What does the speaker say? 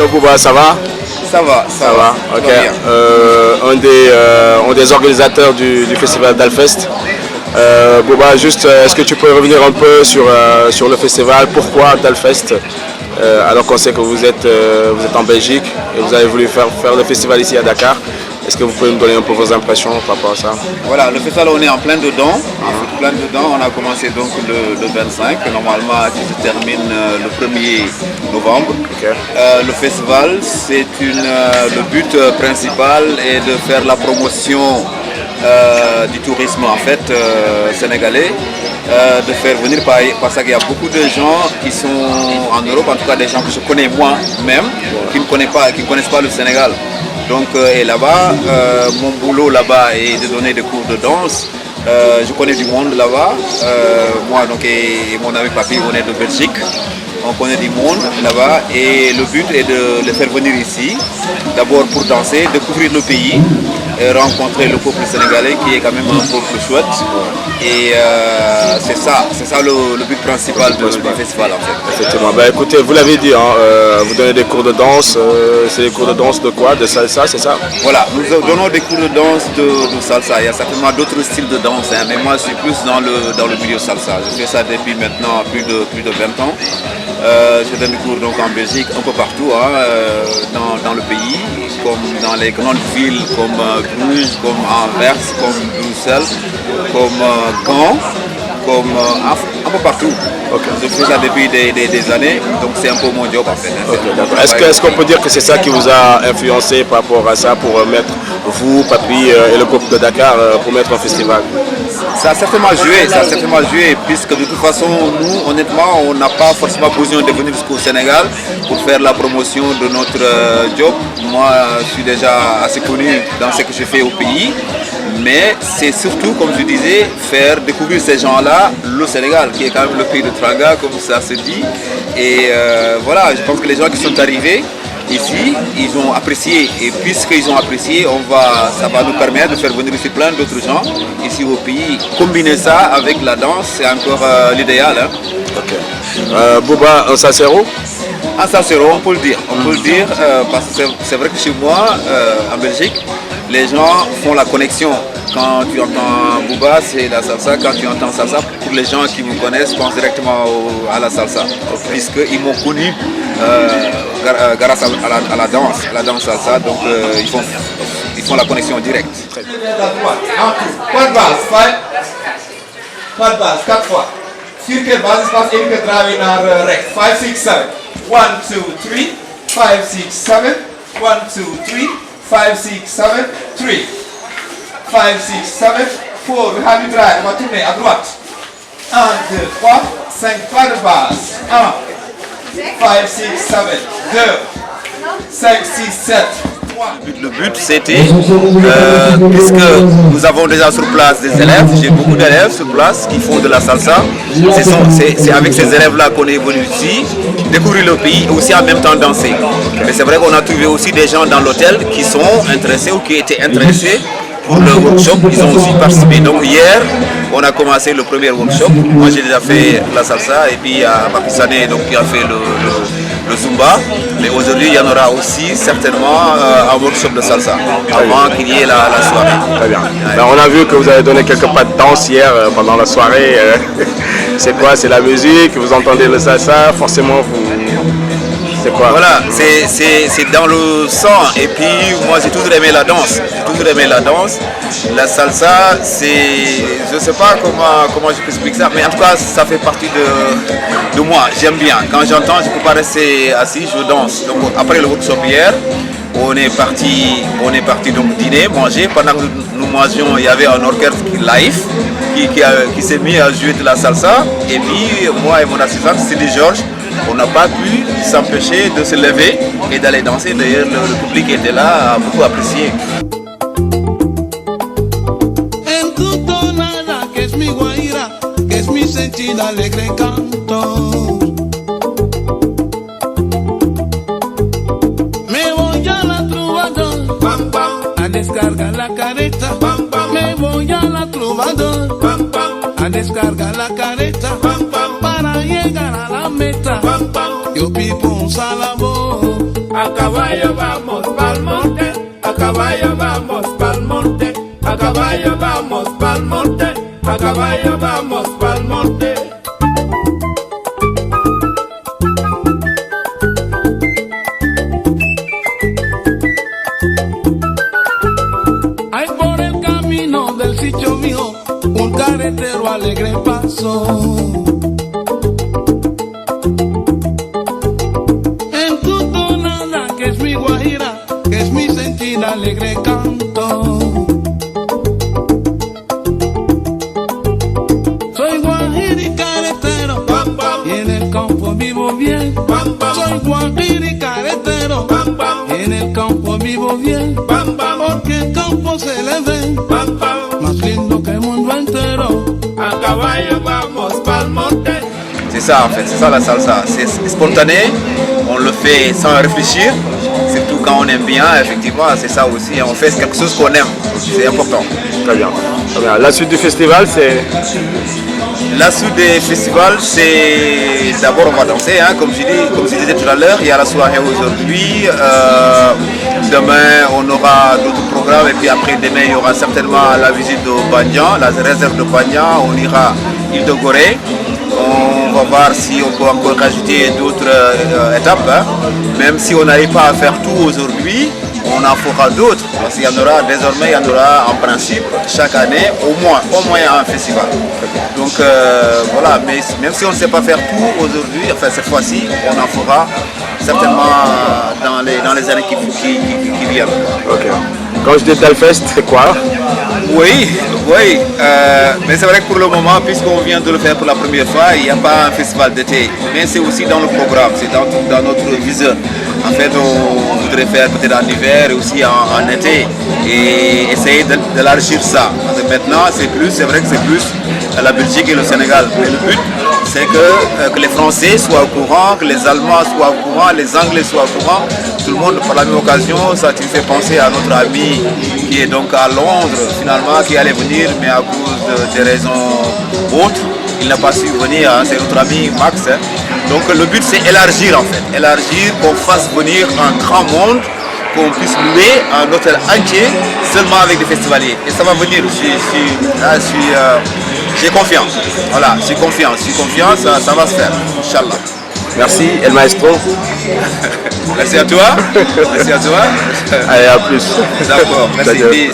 Hello Bouba, ça va? Ça va. Ok. Un des organisateurs du festival d'Alfest. Bouba, juste, est-ce que tu peux revenir un peu sur le festival? Pourquoi d'Alfest? Alors qu'on sait que vous êtes en Belgique et vous avez voulu faire le festival ici à Dakar. Est-ce que vous pouvez me donner un peu vos impressions par rapport à ça? Voilà, le festival, on est en plein dedans. On a commencé donc le 25, normalement qui se termine le 1er novembre. Okay. Le festival, le but principal est de faire la promotion du tourisme en fait sénégalais, de faire venir parce qu'il y a beaucoup de gens qui sont en Europe, en tout cas des gens que je connais moi-même, qui ne connaissent pas le Sénégal. Donc, et là-bas, mon boulot là-bas est de donner des cours de danse. Je connais du monde là-bas. Moi donc, et mon ami Papi, on est de Belgique. On connaît du monde là-bas. Et le but est de les faire venir ici. D'abord pour danser, découvrir le pays, et rencontrer le peuple sénégalais qui est quand même un peuple chouette. Et c'est ça le but principal du festival en fait. Effectivement. Ben, écoutez, vous l'avez dit, hein, vous donnez des cours de danse. C'est des cours de danse de quoi? De salsa, c'est ça? Voilà, nous donnons des cours de danse de salsa. Il y a certainement d'autres styles de danse, hein, mais moi je suis plus dans le milieu salsa. Je fais ça depuis maintenant plus de 20 ans. Je donne des cours donc en Belgique, un peu partout, hein, dans le pays, comme dans les grandes villes comme Bruges, comme Anvers, comme Bruxelles, comme Gand, comme un peu partout. Okay. Je fais ça depuis des années, donc c'est un peu mon job en fait. Hein. Okay, est-ce qu'on peut dire que c'est ça qui vous a influencé par rapport à ça pour mettre vous, Papi et le groupe de Dakar pour mettre un festival? Ça a certainement joué, puisque de toute façon, nous, honnêtement, on n'a pas forcément besoin de venir jusqu'au Sénégal pour faire la promotion de notre job. Moi, je suis déjà assez connu dans ce que je fais au pays, mais c'est surtout, comme je disais, faire découvrir ces gens-là, le Sénégal, qui est quand même le pays de Tranga, comme ça se dit. Et voilà, je pense que les gens qui sont arrivés ici, ils ont apprécié, et puisqu'ils ont apprécié, ça va nous permettre de faire venir ici plein d'autres gens ici au pays. Combiner ça avec la danse, c'est encore l'idéal. Hein. Ok. Bouba, un salsero? Un salsero, on peut le dire. Parce que c'est vrai que chez moi, en Belgique, les gens font la connexion. Quand tu entends Bouba, c'est la salsa. Quand tu entends salsa, pour les gens qui me connaissent, pensent directement à la salsa. Puisqu'ils m'ont connu grâce à la danse salsa. Donc ils font la connexion directe. Pas de base, 4 fois. Sur quelle base il se passe une que travaille dans rec? 5, 6, 7. 1, 2, 3, 5, 6, 7. 1, 2, 3, 5, 6, 7, 3. 5, 6, 7, 4. We have you drive. On va tourner à droite. 1, 2, 3, 5, pas de base. 1, 5, 6, 7, 2, 5, 6, 7. Le but c'était, puisque nous avons déjà sur place des élèves, j'ai beaucoup d'élèves sur place qui font de la salsa. C'est avec ces élèves-là qu'on est venu ici, découvrir le pays et aussi en même temps danser. Mais c'est vrai qu'on a trouvé aussi des gens dans l'hôtel qui sont intéressés ou qui étaient intéressés pour le workshop, ils ont aussi participé. Donc hier, on a commencé le premier workshop. Moi j'ai déjà fait la salsa et puis il y a Papi Sané donc, qui a fait le Zumba. Mais aujourd'hui, il y en aura aussi certainement un workshop de salsa avant qu'il y ait la soirée. Très bien. Ben, on a vu que vous avez donné quelques pas de danse hier pendant la soirée. C'est quoi? C'est la musique? Vous entendez le salsa? Forcément, vous... C'est quoi? Voilà, c'est dans le sang. Et puis moi j'ai toujours aimé la danse. La salsa, c'est... Je ne sais pas comment je peux expliquer ça, mais en tout cas ça fait partie de moi. J'aime bien. Quand j'entends, je ne peux pas rester assis, je danse. Donc après le workshop hier, on est parti donc dîner, manger. Pendant que nous mangions, il y avait un orchestre live qui s'est mis à jouer de la salsa. Et puis moi et mon assistante, Cindy Georges, on n'a pas pu s'empêcher de se lever et d'aller danser. D'ailleurs, le public était là, a beaucoup apprécié. Descarga la careta, me voy a la Trovador, a descargar la careta, para llegar a la meta, yo pipo un salabo, acá caballo vamos pa'l monte, a caballo vamos pa'l monte, a caballo vamos pa'l monte, a caballo vamos pa'l monte. Hay por el camino del sitio mío un carretero alegre pasó. En tu tonada que es mi guajira, que es mi sentir alegre canto. Soy guajira y carretero, y en el campo vivo bien. Soy guajira y carretero, y en el campo vivo bien. Porque el campo se le ve más lindo que el mundo entero. A caballo vamos pa'l monte. C'est ça en fait, c'est ça la salsa. C'est spontané, on le fait sans réfléchir. Surtout quand on aime bien, effectivement, c'est ça aussi. On fait quelque chose qu'on aime, c'est important. Très bien. Très bien. La suite du festival, c'est... La suite des festivals, c'est d'abord on va danser, hein, comme je disais tout à l'heure, il y a la soirée aujourd'hui, demain on aura d'autres programmes et puis après demain il y aura certainement la visite de Banyan, la réserve de Banyan, on ira à l'île de Gorée, on va voir si on peut encore rajouter d'autres étapes, hein. Même si on n'arrive pas à faire tout aujourd'hui, on en fera d'autres, parce qu'il y en aura désormais, il y en aura en principe chaque année au moins un festival. Donc voilà, mais même si on ne sait pas faire tout aujourd'hui, enfin cette fois-ci, on en fera certainement dans les années qui viennent. Ok. Quand je dis Dalfest, c'est quoi? Oui, mais c'est vrai que pour le moment, puisqu'on vient de le faire pour la première fois, il n'y a pas un festival d'été, mais c'est aussi dans le programme, c'est dans notre viseur. En fait, on voudrait faire peut-être en hiver et aussi en été et essayer d'élargir ça. Parce que maintenant, c'est vrai que c'est plus la Belgique et le Sénégal. Mais le but, c'est que les Français soient au courant, que les Allemands soient au courant, les Anglais soient au courant. Tout le monde, par la même occasion, ça tu fait penser à notre ami qui est donc à Londres, finalement, qui allait venir, mais à cause des raisons autres, il n'a pas su venir, hein, c'est notre ami Max. Hein. Donc le but c'est élargir en fait, qu'on fasse venir un grand monde, qu'on puisse louer un hôtel entier seulement avec des festivaliers. Et ça va venir, j'ai confiance, voilà, j'ai confiance, ça va se faire, Inch'Allah. Merci, El Maestro. Merci à toi. Allez, à plus. D'accord, merci.